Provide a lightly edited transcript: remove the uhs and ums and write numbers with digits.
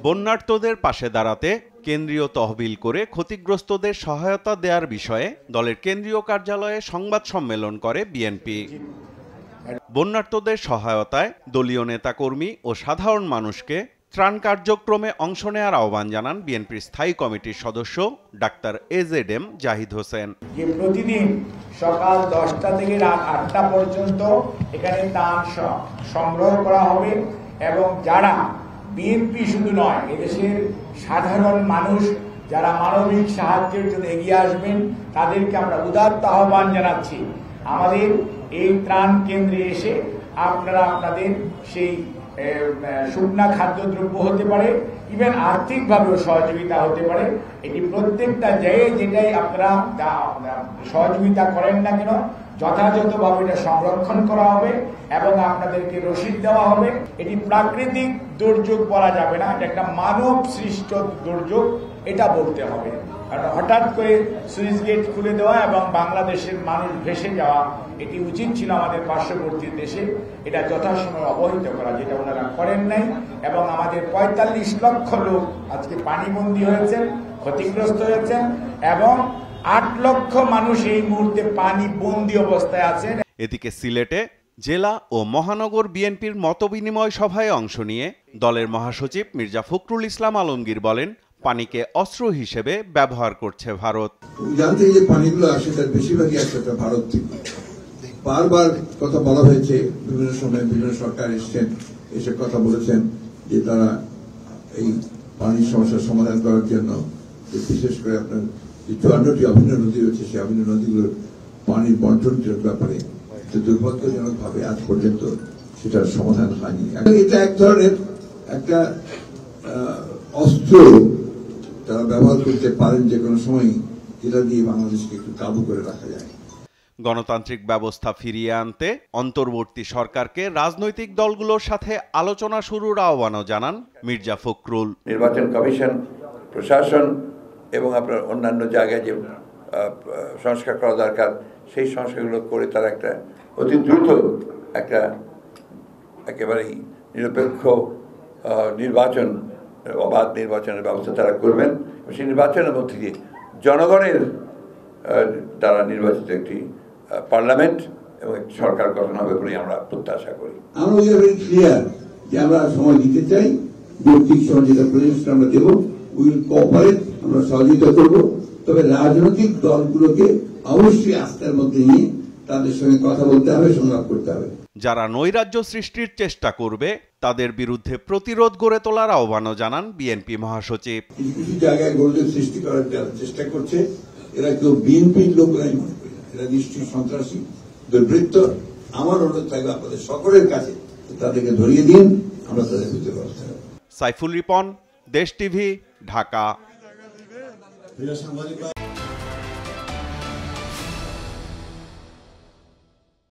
বন্যার্তদের পাশে দাঁড়াতে কেন্দ্রীয় তহবিল করে ক্ষতিগ্রস্তদের সহায়তা দেওয়ার বিষয়ে দলের কেন্দ্রীয় কার্যালয়ে সংবাদ সম্মেলন করে বিএনপি। বন্যার্তদের সহায়তায় দলীয় নেতাকর্মী ও সাধারণ মানুষকে ত্রাণ কার্যক্রমে অংশ নেওয়ার আহ্বান জানান বিএনপির স্থায়ী কমিটির সদস্য ডাক্তার এজেডএম জাহিদ হোসেন। প্রতিদিন সকাল 10টা থেকে রাত 8টা পর্যন্ত এখানে ত্রাণ সংগ্রহ করা হবে এবং যারা বিএনপি শুধু নয় এদেশের সাধারণ মানুষ যারা মানবিক সাহায্যের জন্য এগিয়ে আসবেন তাদেরকে আমরা উদাত্ত আহ্বান জানাচ্ছি। আমাদের এই ত্রাণ কেন্দ্রে এসে আপনারা আপনাদের সেই শুকনা খাদ্যদ্রব্য হতে পারে, ইভেন আর্থিকভাবেও সহযোগিতা হতে পারে। এটি প্রত্যেকটা জায়গায় যেটাই আপনারা সহযোগিতা করেন না কেন যথাযথভাবে এটা সংরক্ষণ করা হবে এবং আপনাদেরকে রসিদ দেওয়া হবে। এটি প্রাকৃতিক দুর্যোগ বলা যাবে না, এটা একটা মানব সৃষ্ট দুর্যোগ এটা বলতে হবে। কারণ হঠাৎ করে সুইচ গেট খুলে দেওয়া এবং বাংলাদেশের মানুষ ভেসে যাওয়া এটি উচিত ছিল আমাদের পার্শ্ববর্তী দেশে, এটা যথাসময়ে অবহিত করা, যেটা ওনারা করেন নাই। এবং আমাদের 45 লক্ষ লোক আজকে পানিবন্দী হয়েছেন, ক্ষতিগ্রস্ত হয়েছেন এবং 8 লক্ষ মানুষ এই মুহূর্তে পানি বন্দী অবস্থায় আছেন। এদিকে সিলেটে জেলা ও মহানগর বিএনপির মতবিনিময় সভায় অংশ নিয়ে দলের মহাসচিব মির্জা ফখরুল ইসলাম আলমগীর বলেন, পানিকে অস্ত্র হিসেবে ব্যবহার করছে ভারত। জানতে যে পানিগুলো আসে তার বেশিরভাগই আসছে ভারত থেকে। বারবার কথা বলা হয়েছে, বিভিন্ন সময় বিভিন্ন সরকার এসছেন, এসে কথা বলেছেন যে তারা এই পানির সমস্যার সমাধান করার জন্য বিশেষ করে আপনার যে 54টি অভিন্ন নদী রয়েছে সেই অভিন্ন নদীগুলোর পানির বন্টনের ব্যাপারে দুর্ভাগ্যজনক ভাবে আজ পর্যন্ত সেটার সমাধান হয়নি। এটা এক ধরনের একটা অস্ত্র তারা ব্যবহার করতে পারেন যে কোনো সময়, যেটা দিয়ে বাংলাদেশকে একটু কাবু করে রাখা যায়। গণতান্ত্রিক ব্যবস্থা ফিরিয়ে আনতে অন্তর্বর্তী সরকারকে রাজনৈতিক দলগুলোর সাথে আলোচনা শুরুর আহ্বানও জানান মির্জা ফখরুল। নির্বাচন কমিশন, প্রশাসন এবং আপনার অন্যান্য জায়গায় যে সংস্কার করা দরকার সেই সংস্কারগুলো করে তারা একটা অতি দ্রুত একটা একেবারেই নিরপেক্ষ নির্বাচন, অবাধ নির্বাচনের ব্যবস্থা তারা করবেন। সেই নির্বাচনের মধ্যে দিয়ে জনগণের দ্বারা নির্বাচিত একটি পার্লামেন্ট এবং একটি সরকার গঠন হবে বলে আমরা প্রত্যাশা করি। আমরা সময় দিতে চাই, যৌক্তিক সময় যেটা প্রয়োজন আমরা দেব, উইল কোঅপারেট, আমরা সহযোগিতা করব। তবে রাজনৈতিক দলগুলোকে অবশ্যই আস্থার মধ্যে নিয়ে তাদের সঙ্গে কথা বলতে হবে, সংলাপ করতে হবে। যারা নৈরাজ্য সৃষ্টির চেষ্টা করবে তাদের বিরুদ্ধে প্রতিরোধ গড়ে তোলার আহ্বানও জানান বিএনপি মহাসচিব। কিছু জায়গায় গোলযোগ সৃষ্টি করার চেষ্টা করছে, এরা কেউ বিএনপির লোক নাই মনে করি, এরা নিশ্চয়ই সন্ত্রাসী, দুর্বৃত্ত। আমার অনুরোধ থাকবে আপনাদের সকলের কাছে তাদেরকে ধরিয়ে দিন, আমরা তাদের বিরুদ্ধে ব্যবস্থা নেব। সাইফুল রিপন, দেশ টিভি, ঢাকা।